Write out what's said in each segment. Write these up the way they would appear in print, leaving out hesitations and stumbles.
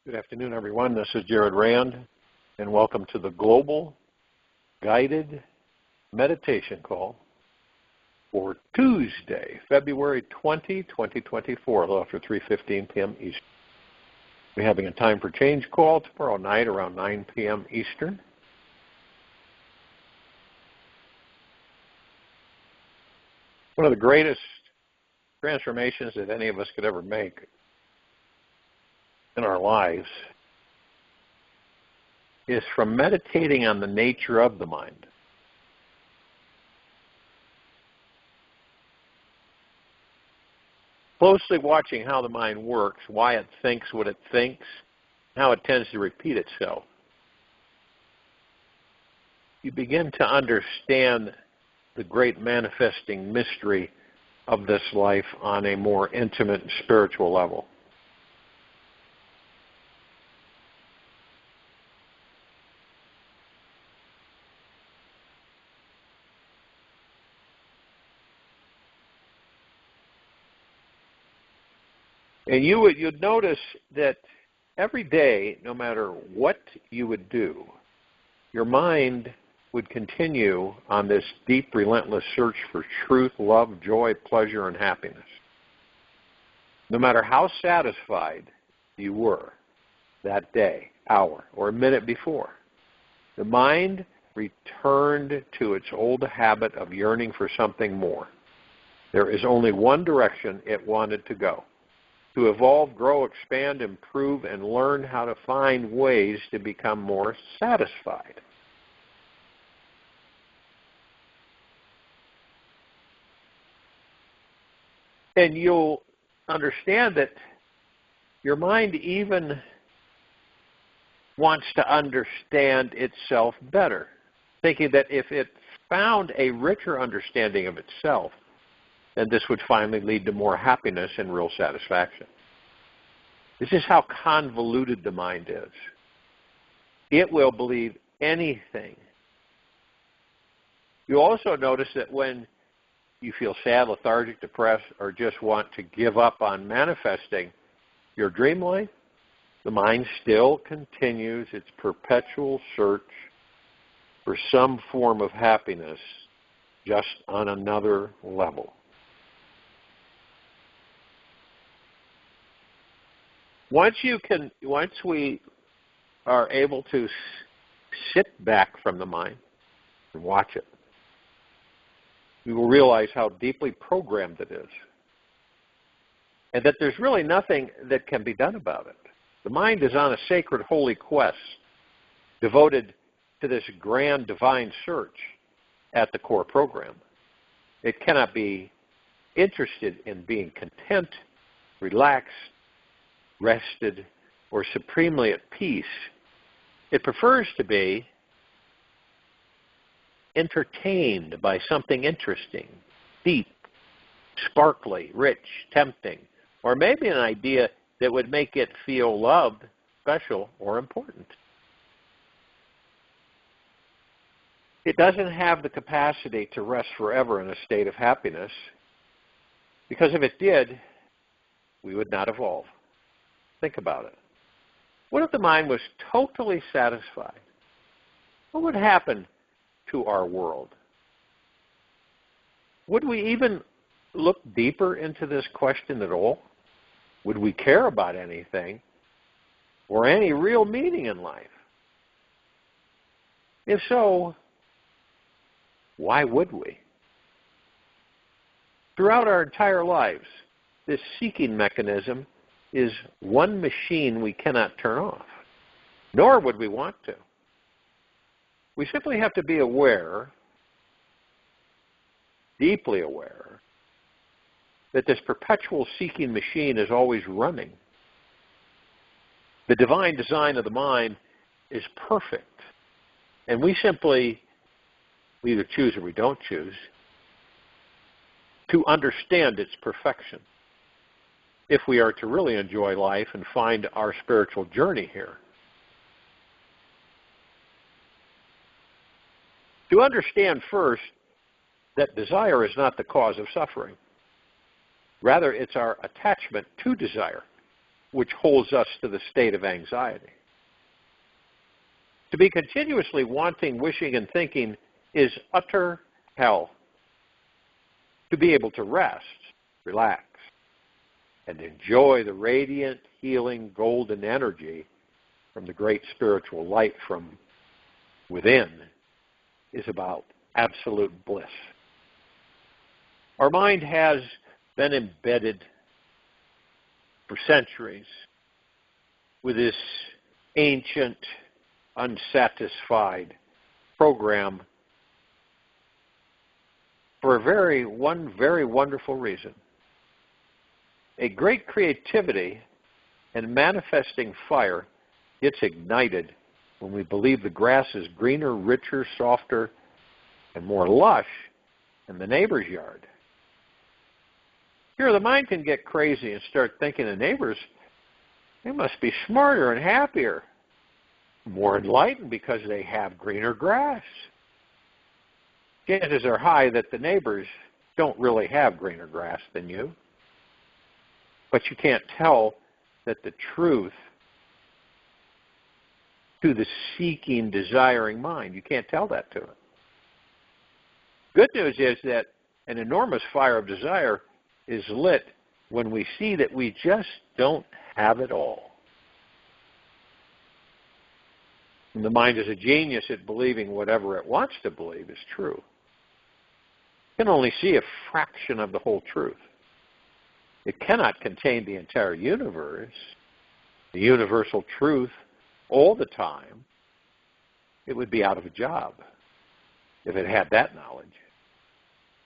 Good afternoon, everyone. This is Jared Rand, and welcome to the Global Guided Meditation Call for Tuesday, February 20, 2024, a little after 3:15 p.m. Eastern. We're having a time for change call tomorrow night around 9 p.m. Eastern. One of the greatest transformations that any of us could ever make in our lives is from meditating on the nature of the mind. Closely watching how the mind works, why it thinks what it thinks, how it tends to repeat itself. You begin to understand the great manifesting mystery of this life on a more intimate and spiritual level. And you'd notice that every day, no matter what you would do, your mind would continue on this deep, relentless search for truth, love, joy, pleasure, and happiness. No matter how satisfied you were that day, hour, or minute before, the mind returned to its old habit of yearning for something more. There is only one direction it wanted to go: to evolve, grow, expand, improve, and learn how to find ways to become more satisfied. And you'll understand that your mind even wants to understand itself better, thinking that if it found a richer understanding of itself, then this would finally lead to more happiness and real satisfaction. This is how convoluted the mind is. It will believe anything. You also notice that when you feel sad, lethargic, depressed, or just want to give up on manifesting your dream life, the mind still continues its perpetual search for some form of happiness, just on another level. Once we are able to sit back from the mind and watch it, we will realize how deeply programmed it is, and that there's really nothing that can be done about it. The mind is on a sacred, holy quest devoted to this grand divine search at the core program. It cannot be interested in being content, relaxed, rested, or supremely at peace. It prefers to be entertained by something interesting, deep, sparkly, rich, tempting, or maybe an idea that would make it feel loved, special, or important. It doesn't have the capacity to rest forever in a state of happiness, because if it did, we would not evolve. Think about it. What if the mind was totally satisfied? What would happen to our world? Would we even look deeper into this question at all? Would we care about anything or any real meaning in life? If so, why would we? Throughout our entire lives, this seeking mechanism is one machine we cannot turn off, nor would we want to. We simply have to be aware, deeply aware, that this perpetual seeking machine is always running. The divine design of the mind is perfect, and we either choose or we don't choose to understand its perfection if we are to really enjoy life and find our spiritual journey here. To understand first that desire is not the cause of suffering. Rather, it's our attachment to desire which holds us to the state of anxiety. To be continuously wanting, wishing, and thinking is utter hell. To be able to rest, relax, and enjoy the radiant, healing, golden energy from the great spiritual light from within is about absolute bliss. Our mind has been embedded for centuries with this ancient, unsatisfied program for one very wonderful reason. A great creativity and manifesting fire gets ignited when we believe the grass is greener, richer, softer, and more lush in the neighbor's yard. Here, the mind can get crazy and start thinking the neighbors, they must be smarter and happier, more enlightened because they have greener grass. Chances are high that the neighbors don't really have greener grass than you. But you can't tell that the truth to the seeking, desiring mind. You can't tell that to it. Good news is that an enormous fire of desire is lit when we see that we just don't have it all. And the mind is a genius at believing whatever it wants to believe is true. It can only see a fraction of the whole truth. It cannot contain the entire universe, the universal truth, all the time. It would be out of a job if it had that knowledge.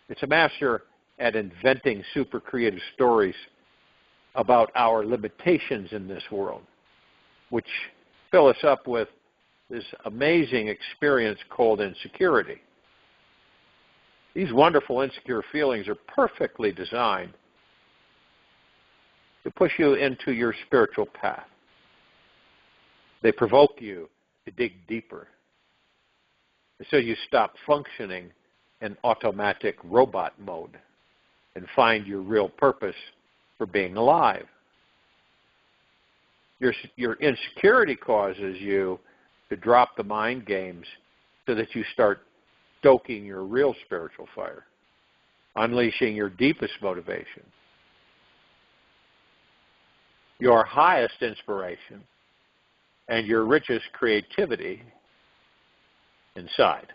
It's a master at inventing super creative stories about our limitations in this world, which fill us up with this amazing experience called insecurity. These wonderful insecure feelings are perfectly designed to push you into your spiritual path. They provoke you to dig deeper. So you stop functioning in automatic robot mode and find your real purpose for being alive. Your insecurity causes you to drop the mind games so that you start stoking your real spiritual fire, unleashing your deepest motivation, your highest inspiration, and your richest creativity inside.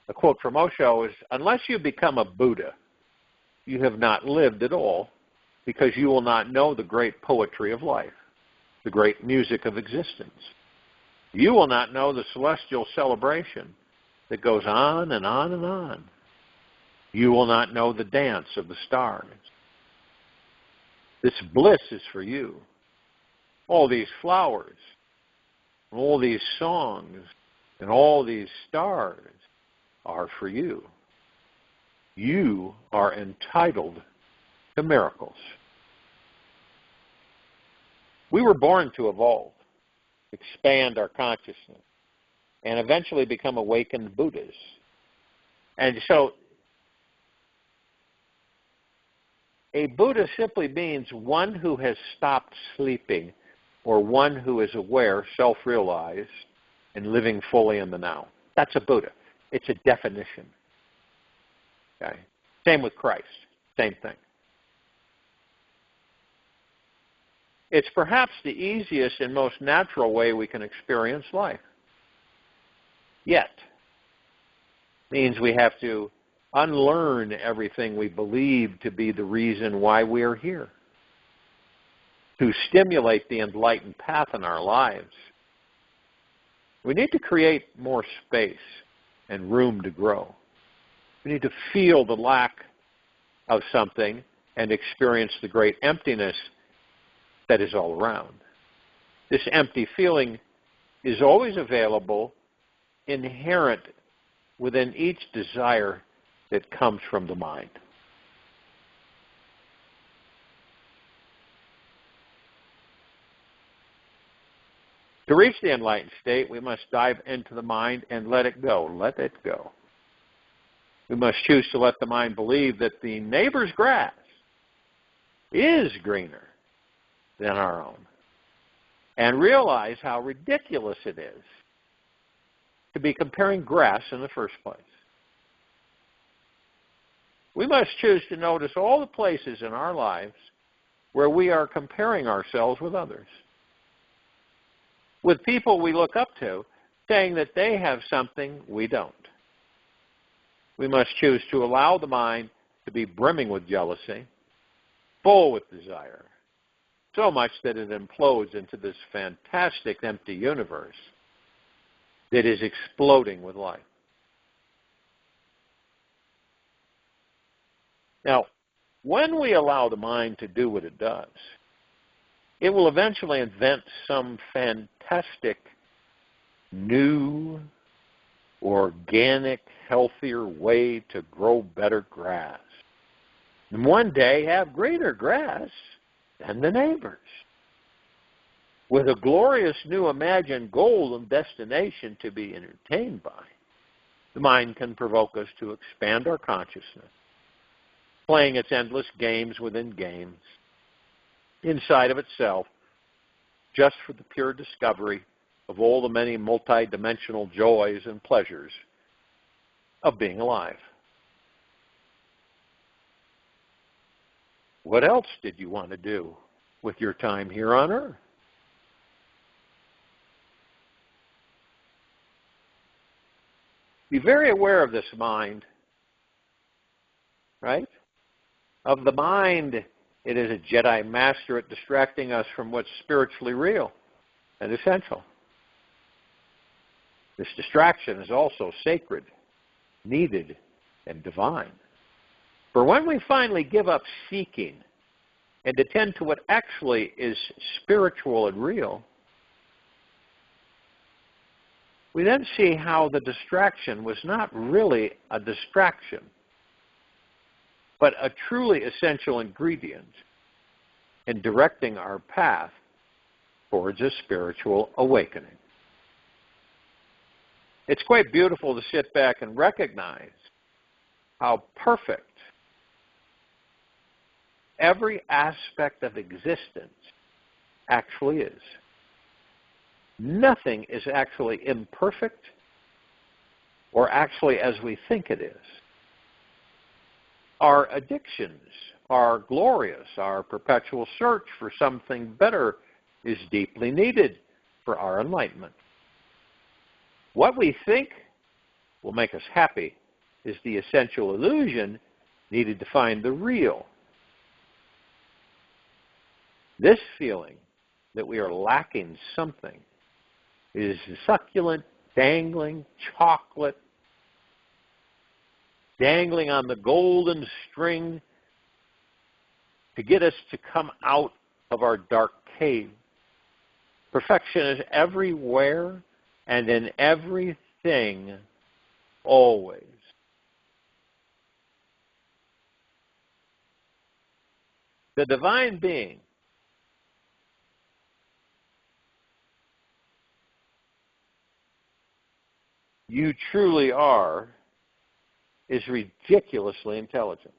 A quote from Osho is, "Unless you become a Buddha, you have not lived at all, because you will not know the great poetry of life, the great music of existence. You will not know the celestial celebration that goes on and on and on. You will not know the dance of the stars. This bliss is for you. All these flowers, all these songs, and all these stars are for you. You are entitled to miracles." We were born to evolve, expand our consciousness, and eventually become awakened Buddhas. And so a Buddha simply means one who has stopped sleeping, or one who is aware, self-realized, and living fully in the now. That's a Buddha. It's a definition. Okay? Same with Christ. Same thing. It's perhaps the easiest and most natural way we can experience life. Yet, means we have to unlearn everything we believe to be the reason why we are here, to stimulate the enlightened path in our lives. We need to create more space and room to grow. We need to feel the lack of something and experience the great emptiness that is all around. This empty feeling is always available, inherent within each desire that comes from the mind. To reach the enlightened state, we must dive into the mind and let it go. Let it go. We must choose to let the mind believe that the neighbor's grass is greener than our own, and realize how ridiculous it is to be comparing grass in the first place. We must choose to notice all the places in our lives where we are comparing ourselves with others, with people we look up to, saying that they have something we don't. We must choose to allow the mind to be brimming with jealousy, full with desire, so much that it implodes into this fantastic empty universe that is exploding with life. Now, when we allow the mind to do what it does, it will eventually invent some fantastic, new, organic, healthier way to grow better grass. And one day have greener grass than the neighbors. With a glorious new imagined goal and destination to be entertained by, the mind can provoke us to expand our consciousness, playing its endless games within games, inside of itself, just for the pure discovery of all the many multidimensional joys and pleasures of being alive. What else did you want to do with your time here on Earth? Be very aware of this mind, right? Of the mind, it is a Jedi master at distracting us from what's spiritually real and essential. This distraction is also sacred, needed, and divine. For when we finally give up seeking and attend to what actually is spiritual and real, we then see how the distraction was not really a distraction, but a truly essential ingredient in directing our path towards a spiritual awakening. It's quite beautiful to sit back and recognize how perfect every aspect of existence actually is. Nothing is actually imperfect or actually as we think it is. Our addictions are glorious. Our perpetual search for something better is deeply needed for our enlightenment. What we think will make us happy is the essential illusion needed to find the real. This feeling that we are lacking something is succulent, dangling chocolate, dangling on the golden string to get us to come out of our dark cave. Perfection is everywhere and in everything, always. The divine being you truly are is ridiculously intelligent.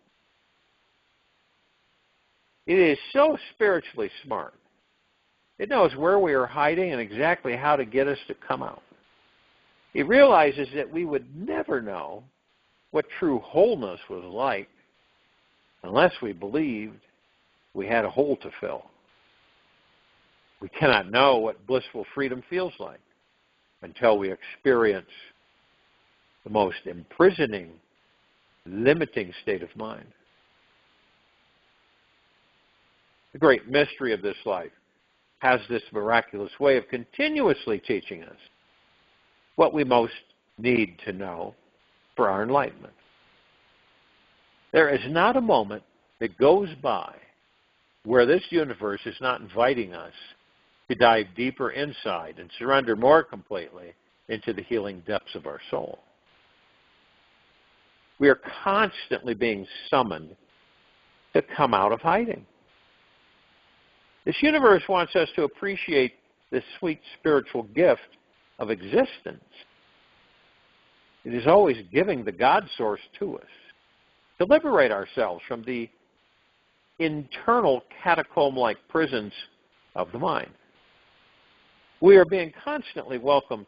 It is so spiritually smart. It knows where we are hiding and exactly how to get us to come out. It realizes that we would never know what true wholeness was like unless we believed we had a hole to fill. We cannot know what blissful freedom feels like until we experience the most imprisoning, limiting state of mind. The great mystery of this life has this miraculous way of continuously teaching us what we most need to know for our enlightenment. There is not a moment that goes by where this universe is not inviting us to dive deeper inside and surrender more completely into the healing depths of our soul. We are constantly being summoned to come out of hiding. This universe wants us to appreciate this sweet spiritual gift of existence It is always giving the God source to us to liberate ourselves from the internal catacomb-like prisons of the mind. We are being constantly welcomed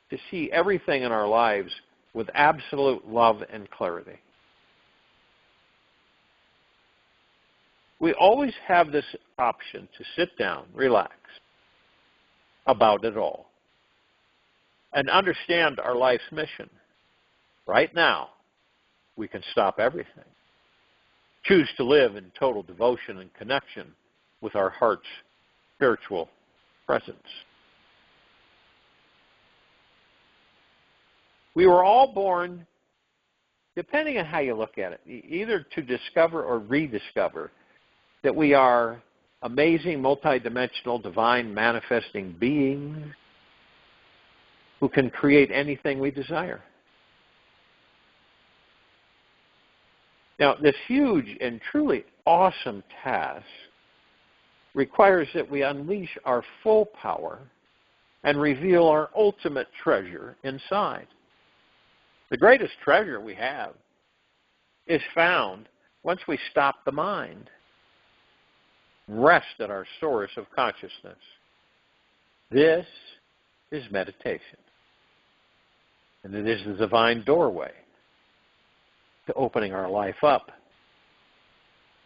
to see everything in our lives with absolute love and clarity. We always have this option to sit down, relax about it all, and understand our life's mission. Right now, we can stop everything. Choose to live in total devotion and connection with our heart's spiritual presence. We were all born, depending on how you look at it, either to discover or rediscover that we are amazing, multidimensional, divine, manifesting beings who can create anything we desire. Now, this huge and truly awesome task requires that we unleash our full power and reveal our ultimate treasure inside. The greatest treasure we have is found once we stop the mind, rest at our source of consciousness. This is meditation. And it is the divine doorway to opening our life up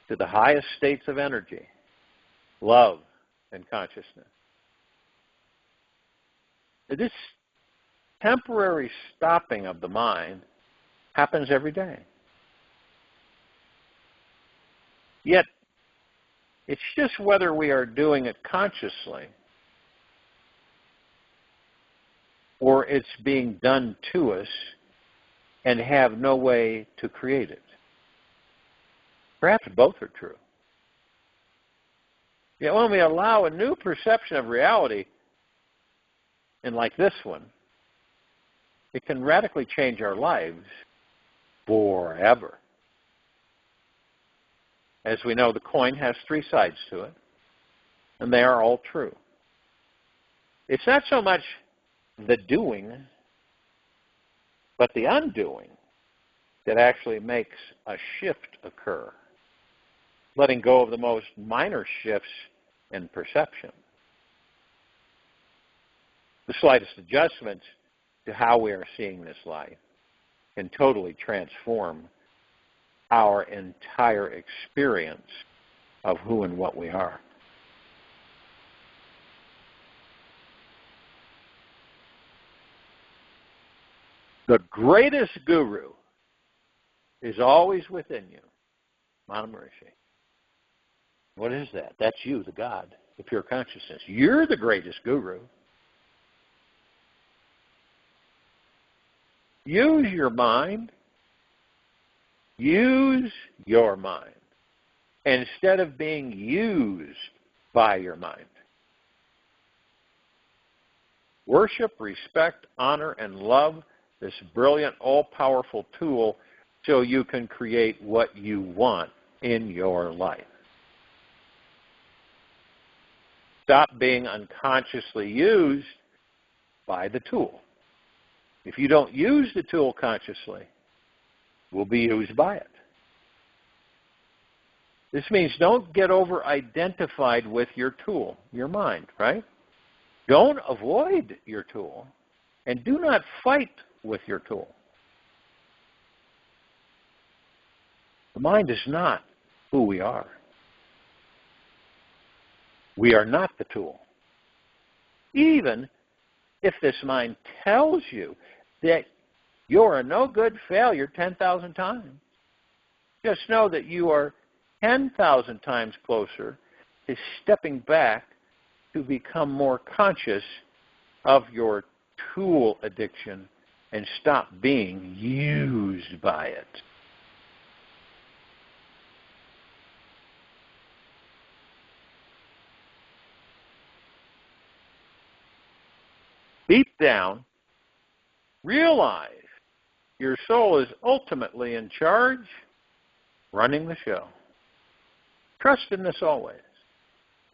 to the highest states of energy, love, and consciousness. This temporary stopping of the mind happens every day. Yet, it's just whether we are doing it consciously or it's being done to us and have no way to create it. Perhaps both are true. Yet when we allow a new perception of reality, and like this one, it can radically change our lives forever. As we know, the coin has three sides to it, and they are all true. It's not so much the doing, but the undoing that actually makes a shift occur, letting go of the most minor shifts in perception. The slightest adjustments to how we are seeing this life can totally transform our entire experience of who and what we are. The greatest guru is always within you. Mana Maharishi. What is that? That's you, the God, the pure consciousness. You're the greatest guru. Use your mind. Use your mind instead of being used by your mind. Worship, respect, honor, and love this brilliant, all-powerful tool so you can create what you want in your life. Stop being unconsciously used by the tool. If you don't use the tool consciously, we'll be used by it. This means don't get over-identified with your tool, your mind, right? Don't avoid your tool, and do not fight with your tool. The mind is not who we are. We are not the tool. Even if this mind tells you that you're a no-good failure 10,000 times, just know that you are 10,000 times closer to stepping back to become more conscious of your tool addiction and stop being used by it. Deep down, realize your soul is ultimately in charge, running the show. Trust in this always.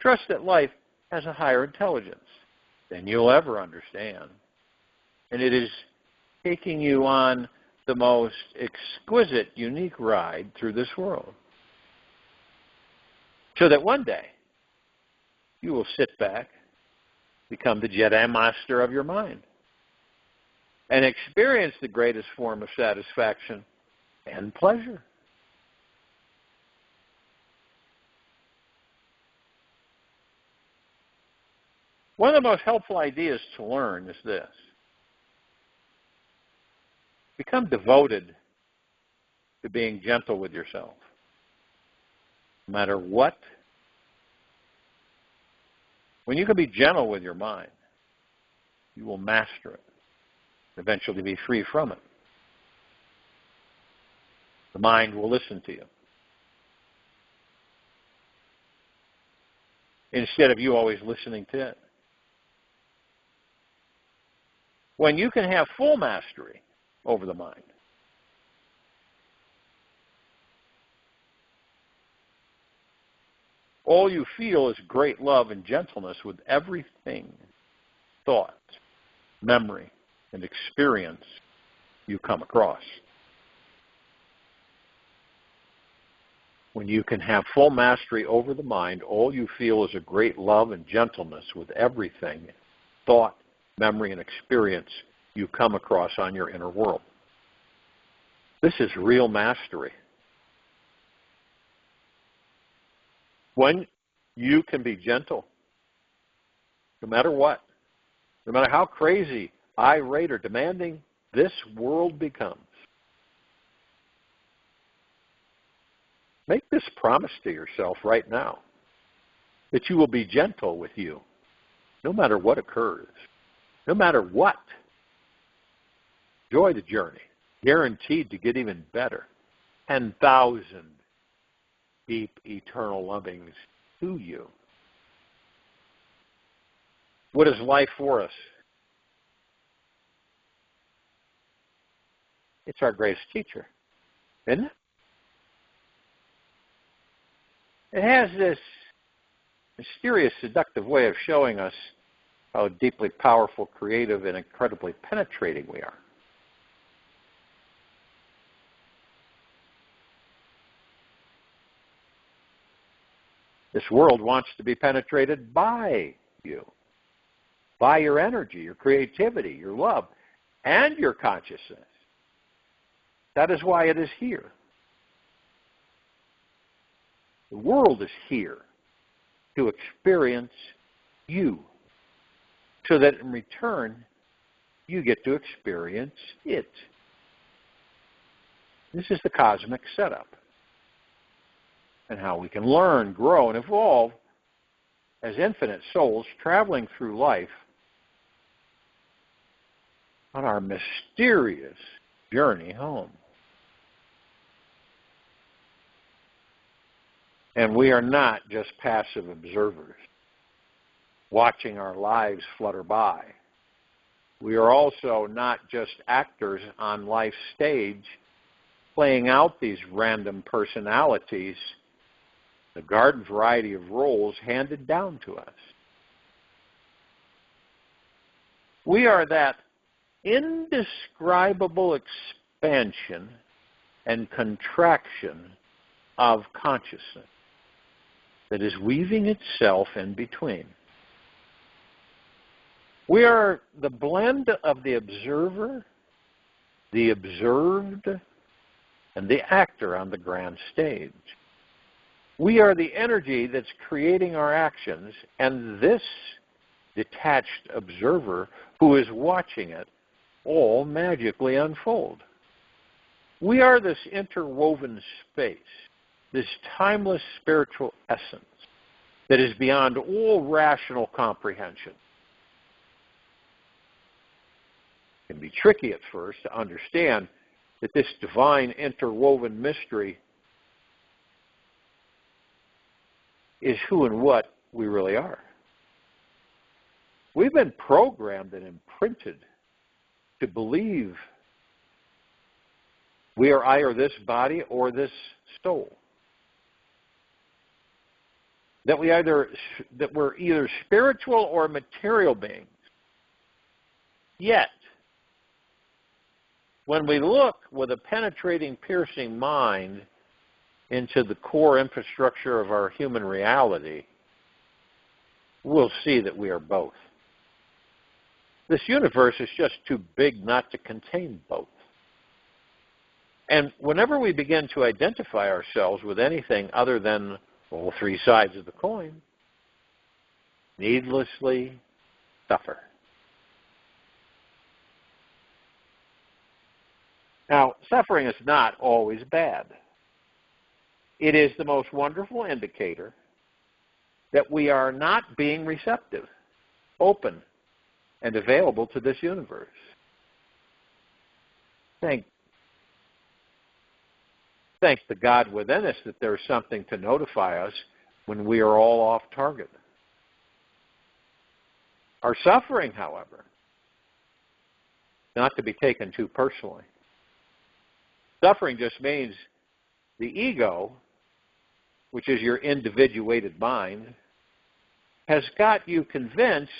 Trust that life has a higher intelligence than you'll ever understand. And it is taking you on the most exquisite, unique ride through this world. So that one day, you will sit back, become the Jedi Master of your mind, and experience the greatest form of satisfaction and pleasure. One of the most helpful ideas to learn is this. Become devoted to being gentle with yourself. No matter what. When you can be gentle with your mind, you will master it, eventually be free from it. The mind will listen to you. Instead of you always listening to it. When you can have full mastery over the mind, all you feel is great love and gentleness with everything, thought, memory, and experience you come across. When you can have full mastery over the mind, all you feel is a great love and gentleness with everything, thought, memory, and experience you come across on your inner world. This is real mastery. When you can be gentle, no matter what, no matter how crazy, irate, or demanding this world becomes. Make this promise to yourself right now, that you will be gentle with you, no matter what occurs, no matter what. Enjoy the journey, guaranteed to get even better. 10,000 deep, eternal lovings to you. What is life for us? It's our greatest teacher, isn't it? It has this mysterious, seductive way of showing us how deeply powerful, creative, and incredibly penetrating we are. This world wants to be penetrated by you, by your energy, your creativity, your love, and your consciousness. That is why it is here. The world is here to experience you, so that in return, you get to experience it. This is the cosmic setup, and how we can learn, grow, and evolve as infinite souls traveling through life on our mysterious journey home. And we are not just passive observers, watching our lives flutter by. We are also not just actors on life's stage, playing out these random personalities, the garden variety of roles handed down to us. We are that indescribable expansion and contraction of consciousness that is weaving itself in between. We are the blend of the observer, the observed, and the actor on the grand stage. We are the energy that's creating our actions, and this detached observer who is watching it all magically unfold. We are this interwoven space, this timeless spiritual essence that is beyond all rational comprehension. It can be tricky at first to understand that this divine interwoven mystery is who and what we really are. We've been programmed and imprinted to believe we are either this body or this soul. That we're either spiritual or material beings. Yet, when we look with a penetrating, piercing mind into the core infrastructure of our human reality, we'll see that we are both. This universe is just too big not to contain both. And whenever we begin to identify ourselves with anything other than all three sides of the coin, needlessly suffer. Now, suffering is not always bad. It is the most wonderful indicator that we are not being receptive, open, and available to this universe. Thanks to God within us that there's something to notify us when we are all off target. Our suffering, however, not to be taken too personally. Suffering just means the ego, which is your individuated mind, has got you convinced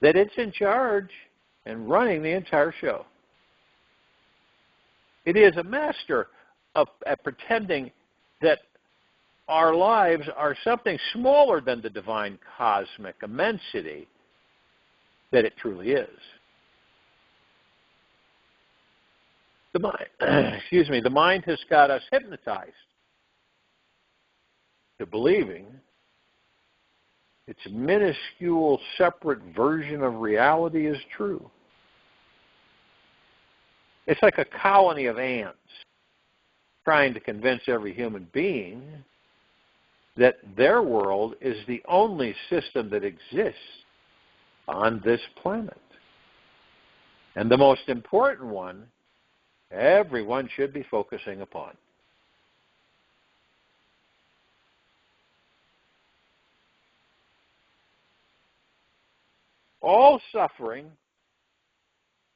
that it's in charge and running the entire show. It is a master at pretending that our lives are something smaller than the divine cosmic immensity that it truly is. The mind, the mind has got us hypnotized to believing its minuscule, separate version of reality is true. It's like a colony of ants trying to convince every human being that their world is the only system that exists on this planet. And the most important one everyone should be focusing upon. All suffering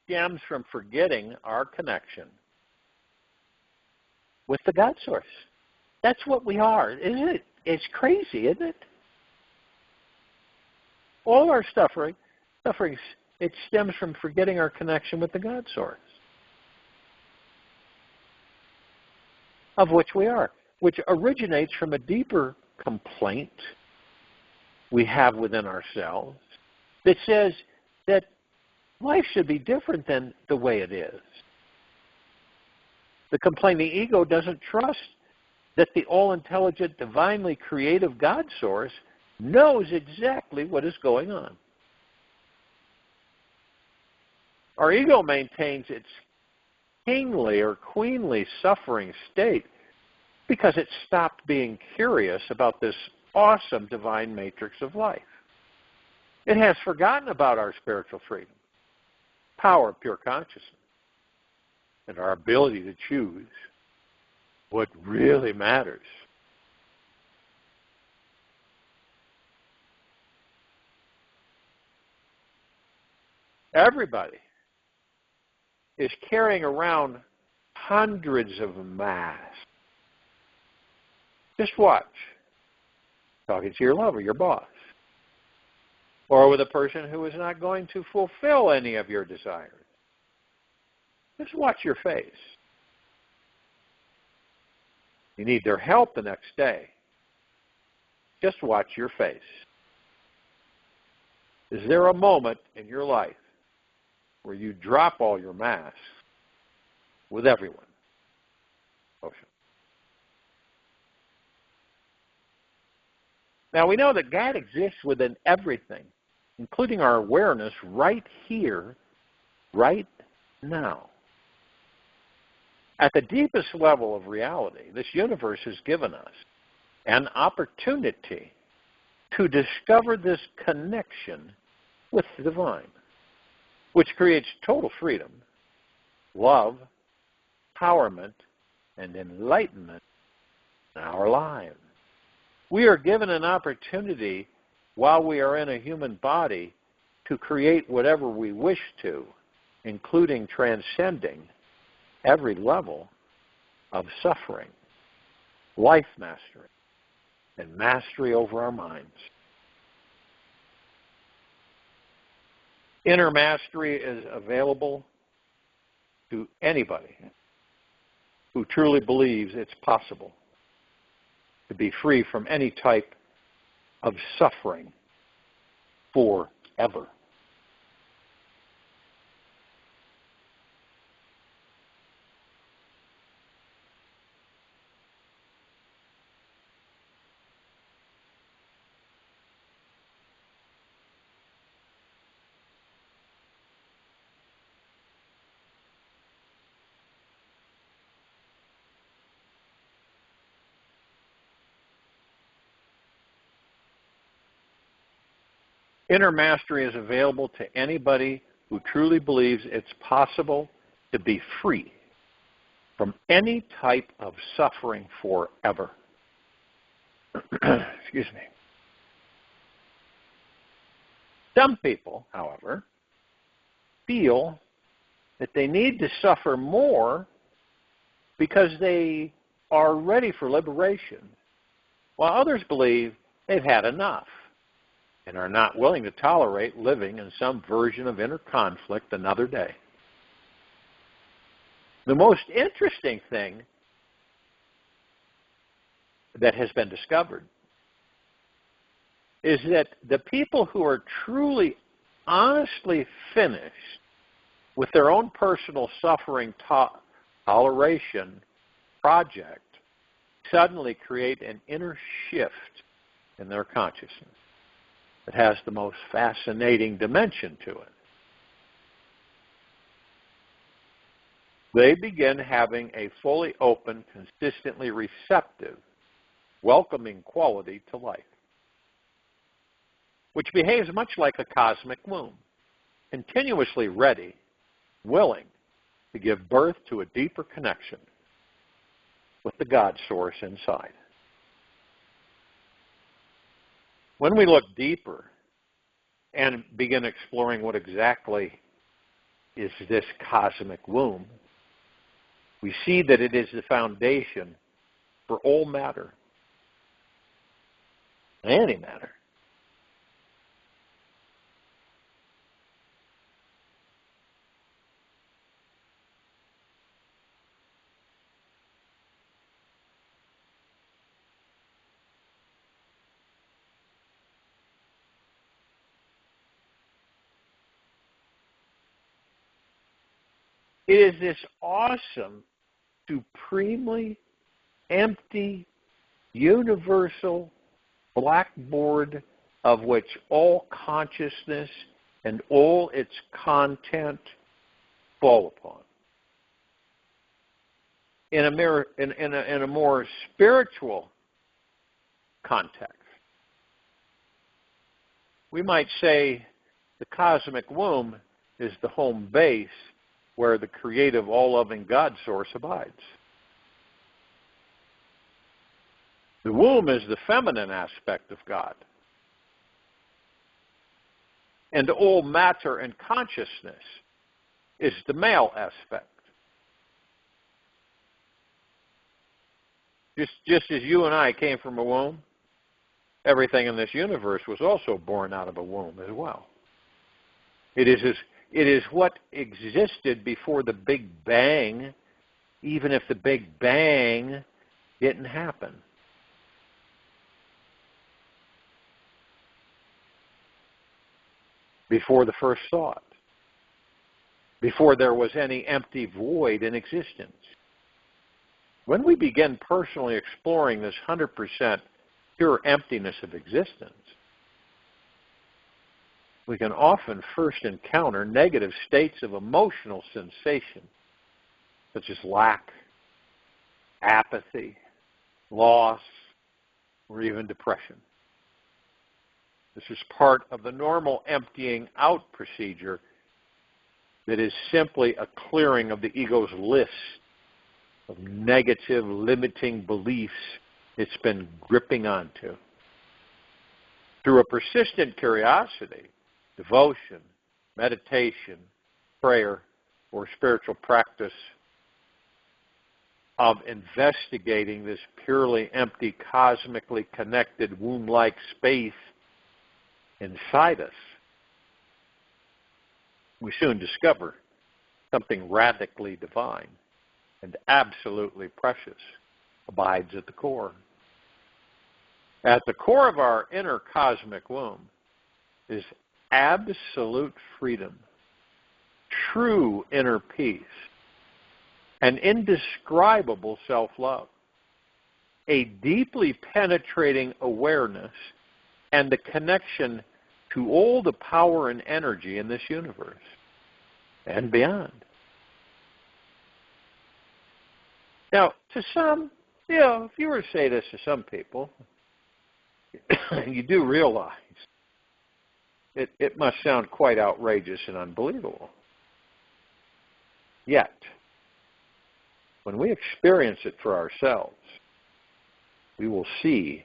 stems from forgetting our connection with the God source. That's what we are, isn't it? It's crazy, isn't it? All our suffering, it stems from forgetting our connection with the God source, of which we are, which originates from a deeper complaint we have within ourselves that says that life should be different than the way it is. The complaining ego doesn't trust that the all-intelligent, divinely creative God source knows exactly what is going on. Our ego maintains its kingly or queenly suffering state because it stopped being curious about this awesome divine matrix of life. It has forgotten about our spiritual freedom, power of pure consciousness, and our ability to choose what really matters. Everybody is carrying around hundreds of masks. Just watch. Talking to your lover, your boss, or with a person who is not going to fulfill any of your desires. Just watch your face. You need their help the next day. Just watch your face. Is there a moment in your life where you drop all your masks with everyone? Ocean. Now, we know that God exists within everything, including our awareness right here, right now. At the deepest level of reality, this universe has given us an opportunity to discover this connection with the divine, which creates total freedom, love, empowerment, and enlightenment in our lives. We are given an opportunity while we are in a human body to create whatever we wish to, including transcending every level of suffering, life mastery, and mastery over our minds. Inner mastery is available to anybody who truly believes it's possible to be free from any type of suffering forever. Inner mastery is available to anybody who truly believes it's possible to be free from any type of suffering forever. Excuse me. Some people, however, feel that they need to suffer more because they are ready for liberation, while others believe they've had enough and are not willing to tolerate living in some version of inner conflict another day. The most interesting thing that has been discovered is that the people who are truly, honestly finished with their own personal suffering toleration project suddenly create an inner shift in their consciousness. It has the most fascinating dimension to it. They begin having a fully open, consistently receptive, welcoming quality to life, which behaves much like a cosmic womb, continuously ready, willing to give birth to a deeper connection with the God source inside. When we look deeper and begin exploring what exactly is this cosmic womb, we see that it is the foundation for all matter, antimatter. It is this awesome, supremely empty, universal blackboard of which all consciousness and all its content fall upon. In a more spiritual context, we might say the cosmic womb is the home base where the creative, all-loving God source abides. The womb is the feminine aspect of God. And all matter and consciousness is the male aspect. Just as you and I came from a womb, everything in this universe was also born out of a womb as well. It is what existed before the Big Bang, even if the Big Bang didn't happen. Before the first thought. Before there was any empty void in existence. When we begin personally exploring this 100% pure emptiness of existence, we can often first encounter negative states of emotional sensation, such as lack, apathy, loss, or even depression. This is part of the normal emptying out procedure that is simply a clearing of the ego's list of negative, limiting beliefs it's been gripping onto. Through a persistent curiosity, devotion, meditation, prayer, or spiritual practice of investigating this purely empty, cosmically connected, womb-like space inside us, we soon discover something radically divine and absolutely precious, abides at the core. At the core of our inner cosmic womb is absolute freedom, true inner peace, an indescribable self-love, a deeply penetrating awareness, and the connection to all the power and energy in this universe and beyond. Now, to some, if you were to say this to some people, you do realize it must sound quite outrageous and unbelievable. Yet, when we experience it for ourselves, we will see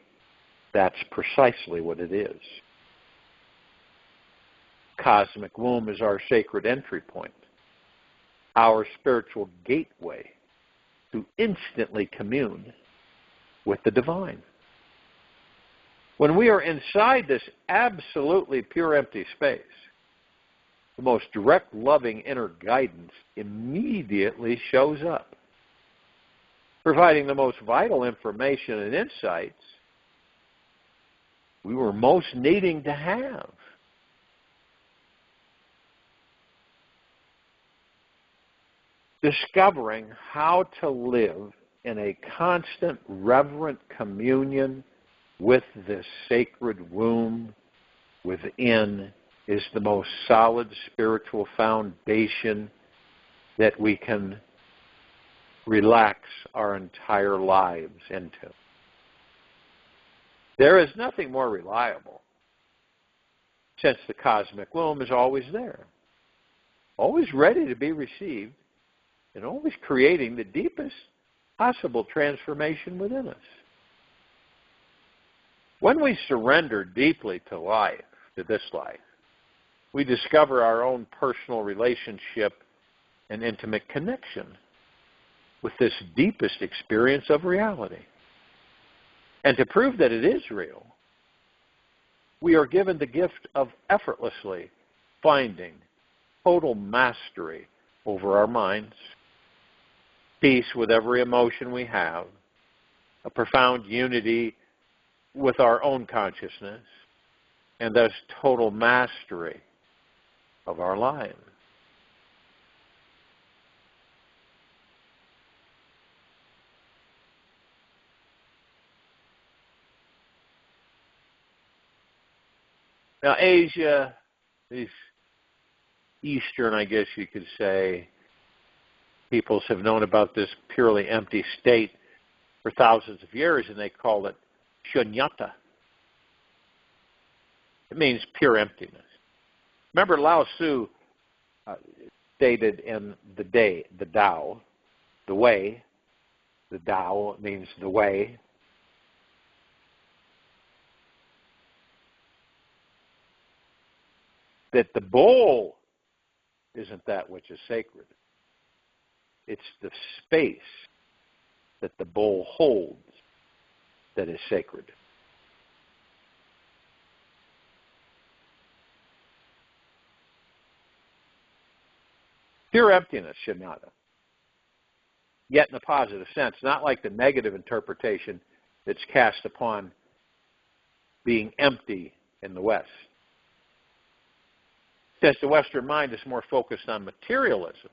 that's precisely what it is. Cosmic womb is our sacred entry point, our spiritual gateway to instantly commune with the divine. When we are inside this absolutely pure empty space, the most direct, loving inner guidance immediately shows up, providing the most vital information and insights we were most needing to have. Discovering how to live in a constant, reverent communion with this sacred womb within is the most solid spiritual foundation that we can relax our entire lives into. There is nothing more reliable, since the cosmic womb is always there, always ready to be received, and always creating the deepest possible transformation within us. When we surrender deeply to life, to this life, we discover our own personal relationship and intimate connection with this deepest experience of reality. And to prove that it is real, we are given the gift of effortlessly finding total mastery over our minds, peace with every emotion we have, a profound unity with our own consciousness, and thus total mastery of our lives. Now, Asia, these Eastern, I guess you could say, peoples have known about this purely empty state for thousands of years, and they call it shunyata. It means pure emptiness. Remember, Lao Tzu stated in the Tao, the way, the Tao means the way, that the bowl isn't that which is sacred. It's the space that the bowl holds that is sacred. Pure emptiness, shunyata. Yet in a positive sense, not like the negative interpretation that's cast upon being empty in the West. Since the Western mind is more focused on materialism,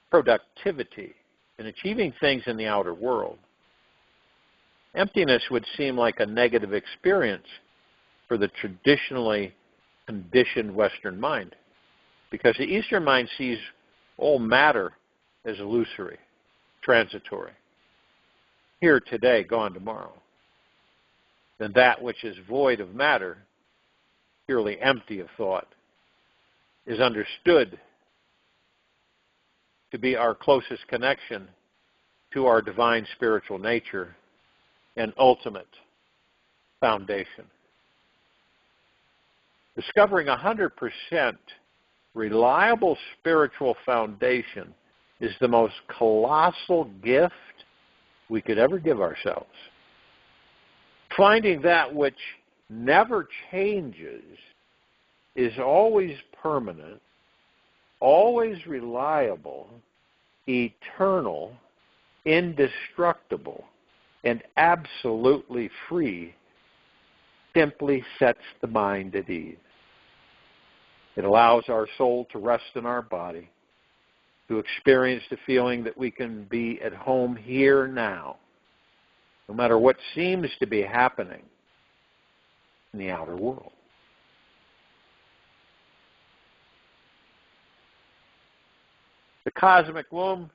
productivity, and achieving things in the outer world, emptiness would seem like a negative experience for the traditionally conditioned Western mind, because the Eastern mind sees all matter as illusory, transitory, here today, gone tomorrow. Then that which is void of matter, purely empty of thought, is understood to be our closest connection to our divine spiritual nature and ultimate foundation. Discovering 100% reliable spiritual foundation is the most colossal gift we could ever give ourselves. Finding that which never changes, is always permanent, always reliable, eternal, indestructible, and absolutely free simply sets the mind at ease. It allows our soul to rest in our body, to experience the feeling that we can be at home here now, no matter what seems to be happening in the outer world. The cosmic womb,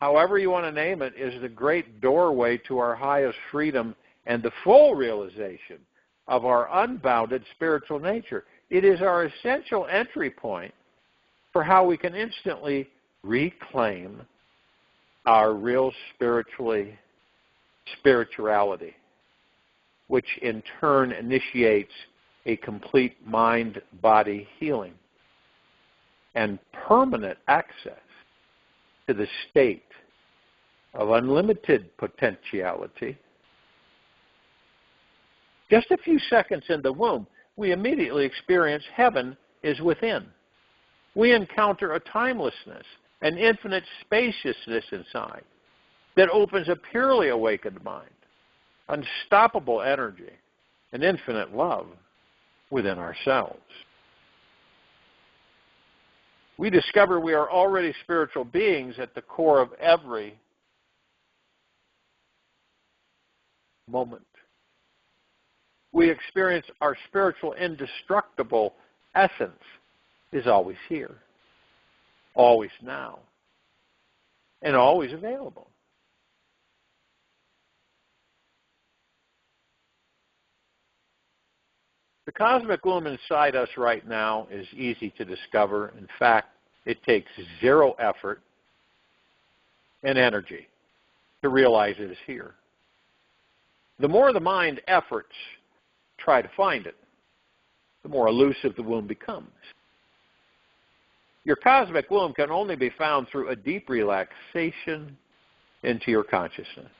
however you want to name it, is the great doorway to our highest freedom and the full realization of our unbounded spiritual nature. It is our essential entry point for how we can instantly reclaim our real spirituality, which in turn initiates a complete mind-body healing and permanent access to the state of unlimited potentiality. Just a few seconds in the womb, we immediately experience heaven is within. We encounter a timelessness, an infinite spaciousness inside that opens a purely awakened mind, unstoppable energy, and infinite love within ourselves. We discover we are already spiritual beings at the core of every moment. We experience our spiritual indestructible essence is always here, always now, and always available. The cosmic womb inside us right now is easy to discover. In fact, it takes zero effort and energy to realize it is here. The more the mind efforts to try to find it, the more elusive the womb becomes. Your cosmic womb can only be found through a deep relaxation into your consciousness.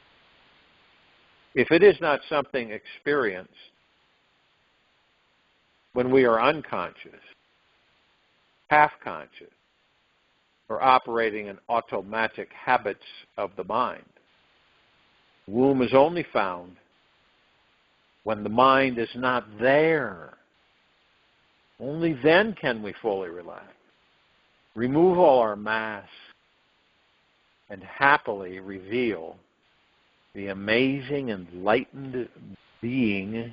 If it is not something experienced when we are unconscious, half-conscious, or operating in automatic habits of the mind, the womb is only found when the mind is not there. Only then can we fully relax, remove all our masks, and happily reveal the amazing enlightened being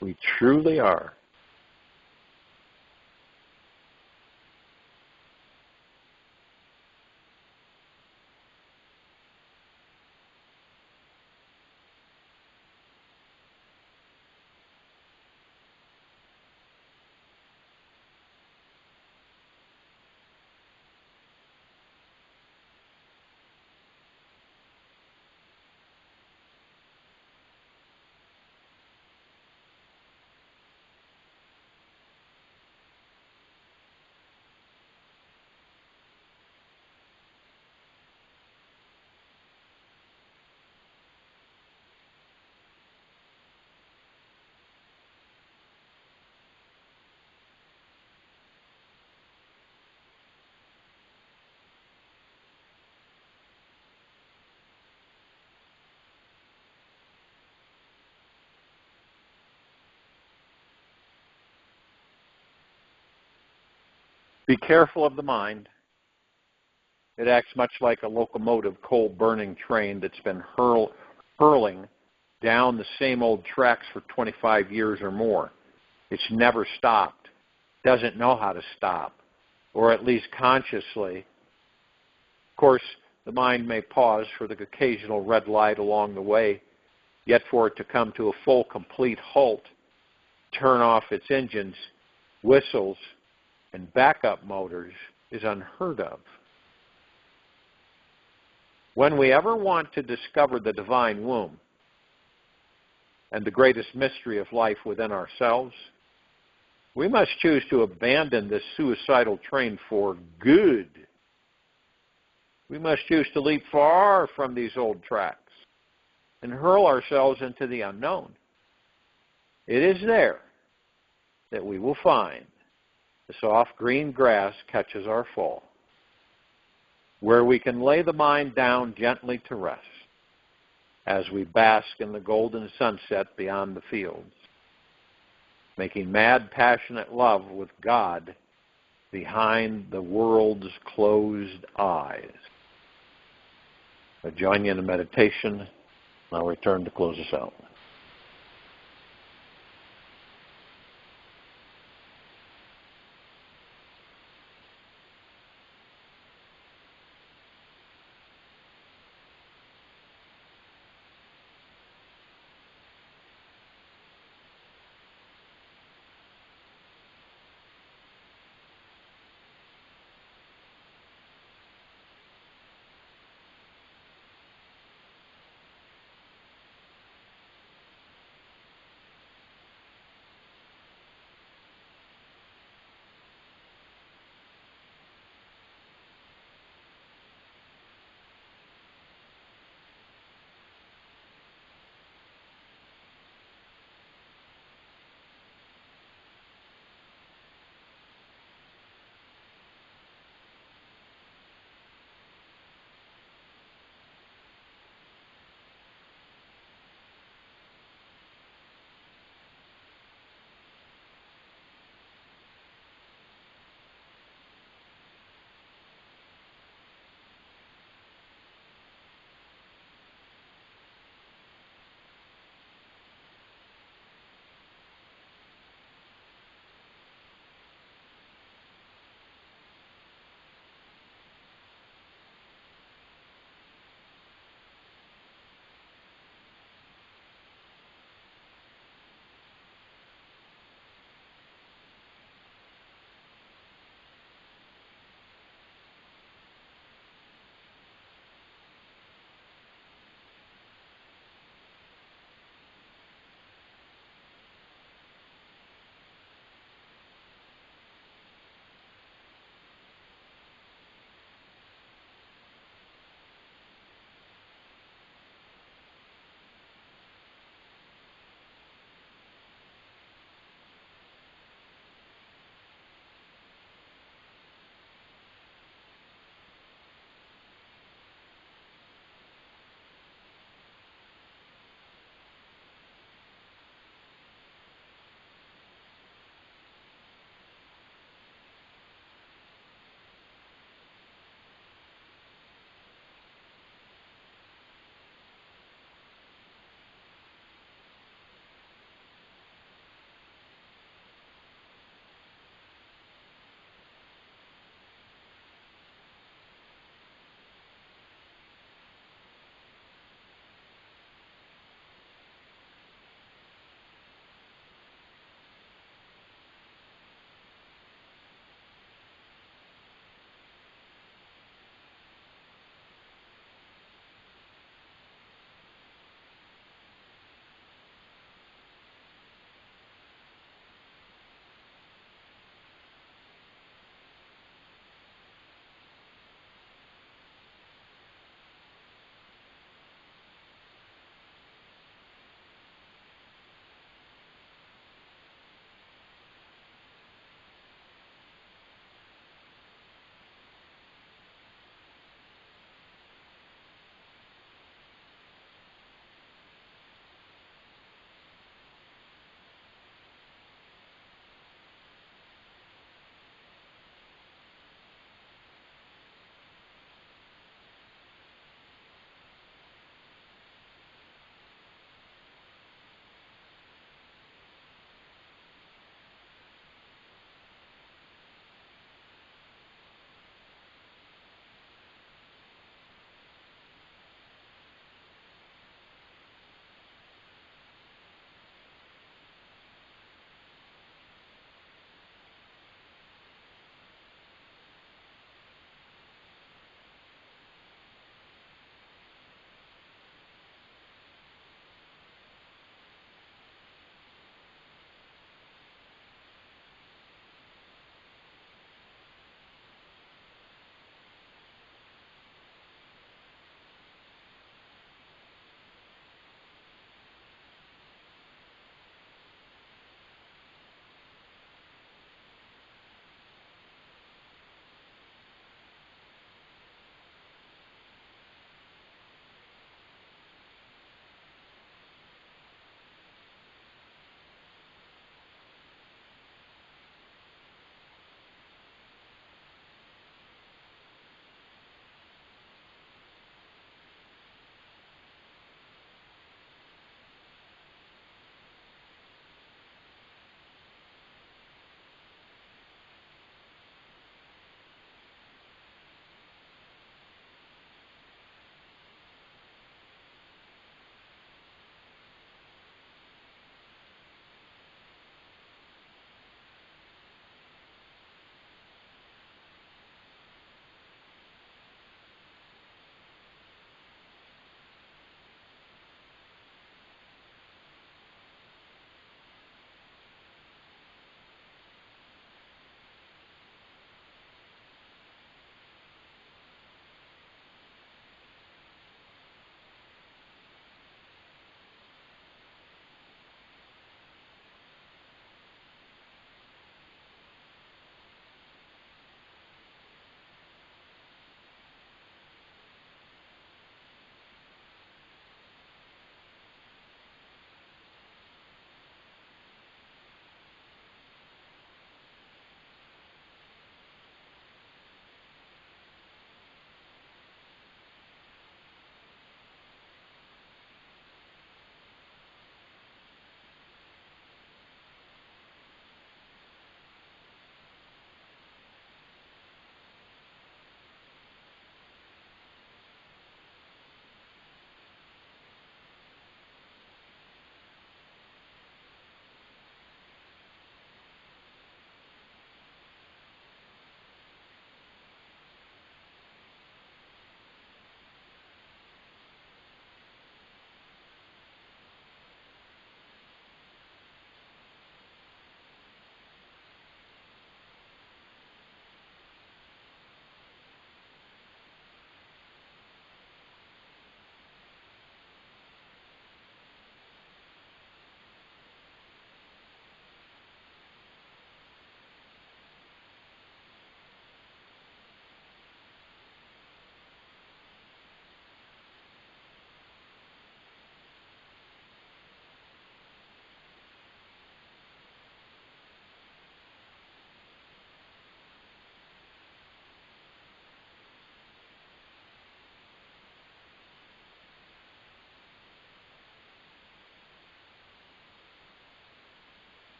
we truly are. Be careful of the mind. It acts much like a locomotive coal-burning train that's been hurling down the same old tracks for 25 years or more. It's never stopped, doesn't know how to stop, or at least consciously. Of course, the mind may pause for the occasional red light along the way, yet for it to come to a full, complete halt, turn off its engines, whistles, and backup motors is unheard of. When we ever want to discover the divine womb and the greatest mystery of life within ourselves, we must choose to abandon this suicidal train for good. We must choose to leap far from these old tracks and hurl ourselves into the unknown. It is there, that we will find the soft green grass catches our fall, where we can lay the mind down gently to rest as we bask in the golden sunset beyond the fields, making mad, passionate love with God behind the world's closed eyes. I join you in a meditation. I'll return to close us out.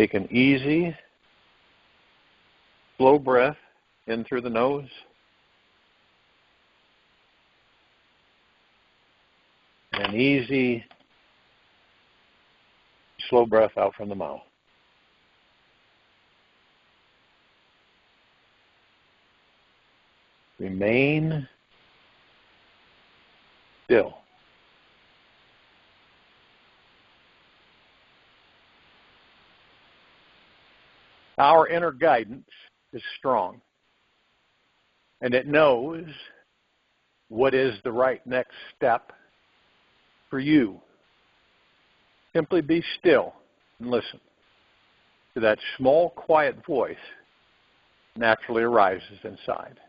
Take an easy, slow breath in through the nose. And an easy, slow breath out from the mouth. Remain still. Our inner guidance is strong, and it knows what is the right next step for you. Simply be still and listen to that small, quiet voice naturally arises inside.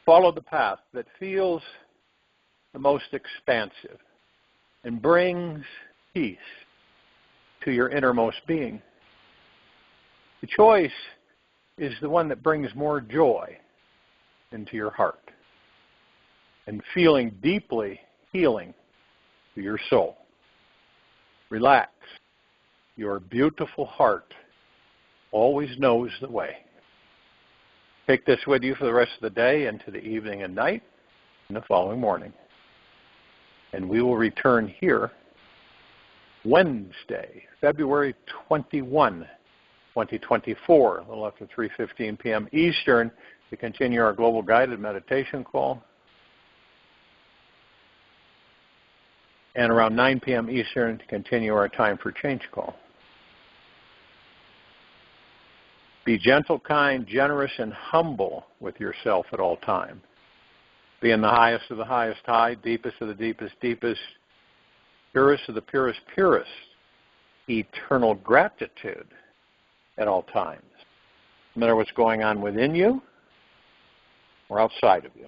Follow the path that feels the most expansive and brings peace to your innermost being. The choice is the one that brings more joy into your heart and feeling deeply healing to your soul. Relax. Your beautiful heart always knows the way. Take this with you for the rest of the day, into the evening and night, and the following morning. And we will return here Wednesday, February 21, 2024, a little after 3:15 p.m. Eastern, to continue our global guided meditation call. And around 9 p.m. Eastern to continue our Time for Change call. Be gentle, kind, generous, and humble with yourself at all times. Be in the highest of the highest high, deepest of the deepest deepest, purest of the purest purest, eternal gratitude at all times, no matter what's going on within you or outside of you.